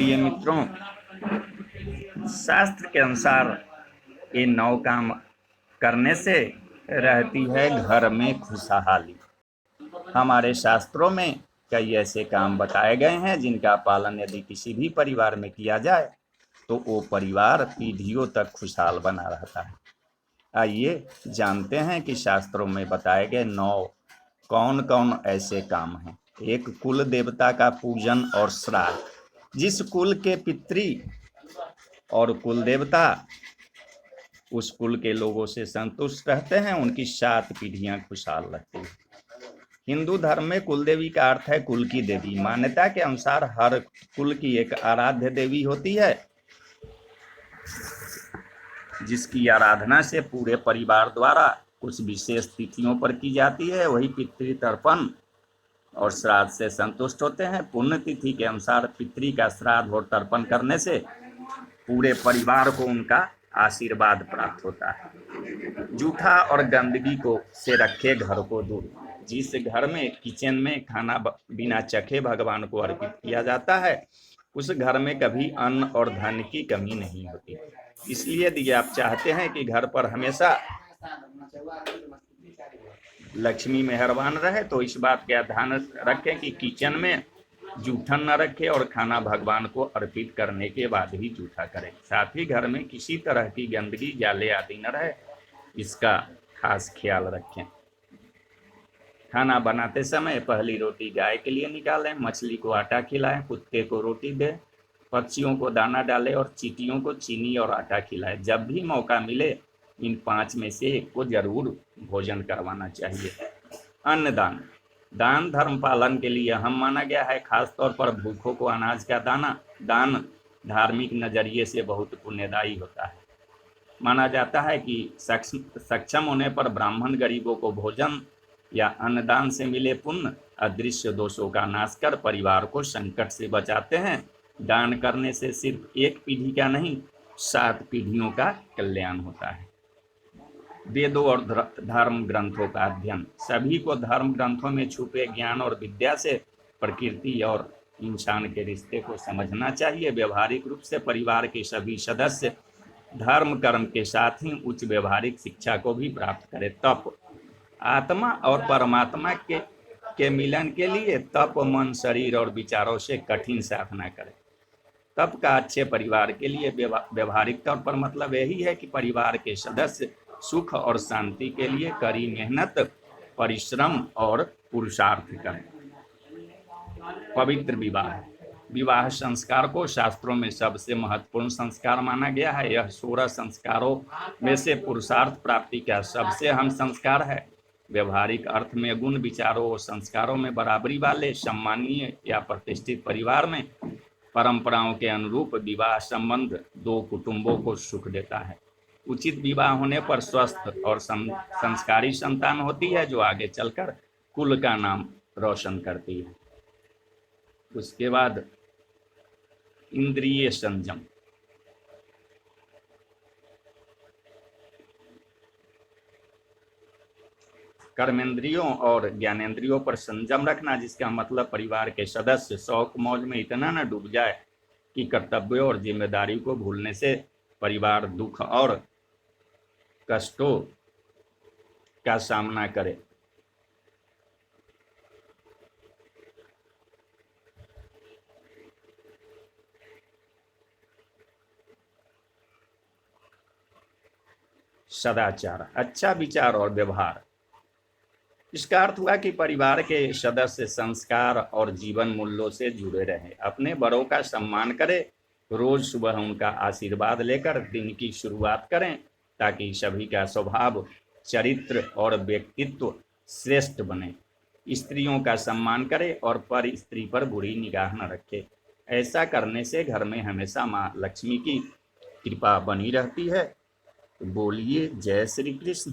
प्रिय मित्रों, शास्त्र के अनुसार ये 9 काम करने से रहती है घर में खुशहाली। हमारे शास्त्रों में कई ऐसे काम बताए गए हैं जिनका पालन यदि किसी भी परिवार में किया जाए तो वो परिवार पीढ़ियों तक खुशहाल बना रहता है। आइए जानते हैं कि शास्त्रों में बताए गए 9 कौन कौन ऐसे काम हैं। एक, कुल देवता का पूजन और श्राद्ध। जिस कुल के पितृ और कुल देवता उस कुल के लोगों से संतुष्ट रहते हैं, उनकी 7 पीढ़ियां खुशहाल रहती हैं। हिंदू धर्म में कुल देवी का अर्थ है कुल की देवी। मान्यता के अनुसार हर कुल की एक आराध्य देवी होती है जिसकी आराधना से पूरे परिवार द्वारा कुछ विशेष तिथियों पर की जाती है। वही पितृ तर्पण और श्राद्ध से संतुष्ट होते हैं। पुण्य तिथि के अनुसार पितृ का श्राद्ध और तर्पण करने से पूरे परिवार को उनका आशीर्वाद प्राप्त होता है। जूठा और गंदगी को से रखे घर को दूर। जिस घर में किचन में खाना बिना चखे भगवान को अर्पित किया जाता है उस घर में कभी अन्न और धन की कमी नहीं होती। इसलिए यदि आप चाहते हैं कि घर पर हमेशा लक्ष्मी मेहरबान रहे तो इस बात का ध्यान रखें कि किचन में जूठन न रखे और खाना भगवान को अर्पित करने के बाद ही जूठा करें। साथ ही घर में किसी तरह की गंदगी जाले आदि न रहे, इसका खास ख्याल रखें। खाना बनाते समय पहली रोटी गाय के लिए निकालें, मछली को आटा खिलाएं, कुत्ते को रोटी दें, पक्षियों को दाना डालें और चींटियों को चीनी और आटा खिलाएं। जब भी मौका मिले इन 5 में से एक को जरूर भोजन करवाना चाहिए। अन्नदान। दान धर्म पालन के लिए अहम माना गया है। खासतौर पर भूखों को अनाज का दान धार्मिक नजरिए से बहुत पुण्यदायी होता है। माना जाता है कि सक्षम होने पर ब्राह्मण गरीबों को भोजन या अन्नदान से मिले पुण्य अदृश्य दोषों का नाश कर परिवार को संकट से बचाते हैं। दान करने से सिर्फ एक पीढ़ी का नहीं 7 पीढ़ियों का कल्याण होता है। वेदों और धर्म ग्रंथों का अध्ययन। सभी को धर्म ग्रंथों में छुपे ज्ञान और विद्या से प्रकृति और इंसान के रिश्ते को समझना चाहिए। व्यवहारिक रूप से परिवार के सभी सदस्य धर्म कर्म के साथ ही उच्च व्यवहारिक शिक्षा को भी प्राप्त करें। तप। आत्मा और परमात्मा के मिलन के लिए तप मन शरीर और विचारों से कठिन साधना करें। तप का अच्छे परिवार के लिए व्यवहारिक तौर पर मतलब यही है कि परिवार के सदस्य सुख और शांति के लिए कड़ी मेहनत, परिश्रम और पुरुषार्थ करें। पवित्र विवाह। विवाह संस्कार को शास्त्रों में सबसे महत्वपूर्ण संस्कार माना गया है। यह 16 संस्कारों में से पुरुषार्थ प्राप्ति का सबसे अहम संस्कार है। व्यवहारिक अर्थ में गुण विचारों और संस्कारों में बराबरी वाले सम्मानीय या प्रतिष्ठित परिवार में परंपराओं के अनुरूप विवाह संबंध 2 कुटुंबों को सुख देता है। उचित विवाह होने पर स्वस्थ और संस्कारी संतान होती है जो आगे चलकर कुल का नाम रोशन करती है। उसके बाद इंद्रिय संयम। कर्मेंद्रियों और ज्ञानेंद्रियों पर संयम रखना, जिसका मतलब परिवार के सदस्य शौक मौज में इतना न डूब जाए कि कर्तव्यों और जिम्मेदारी को भूलने से परिवार दुख और कष्टों का सामना करे। सदाचार, अच्छा विचार और व्यवहार। इसका अर्थ हुआ कि परिवार के सदस्य संस्कार और जीवन मूल्यों से जुड़े रहें, अपने बड़ों का सम्मान करें, रोज सुबह उनका आशीर्वाद लेकर दिन की शुरुआत करें ताकि सभी का स्वभाव, चरित्र और व्यक्तित्व श्रेष्ठ बने। स्त्रियों का सम्मान करें और पर स्त्री पर बुरी निगाह न रखें। ऐसा करने से घर में हमेशा माँ लक्ष्मी की कृपा बनी रहती है। बोलिए जय श्री कृष्ण।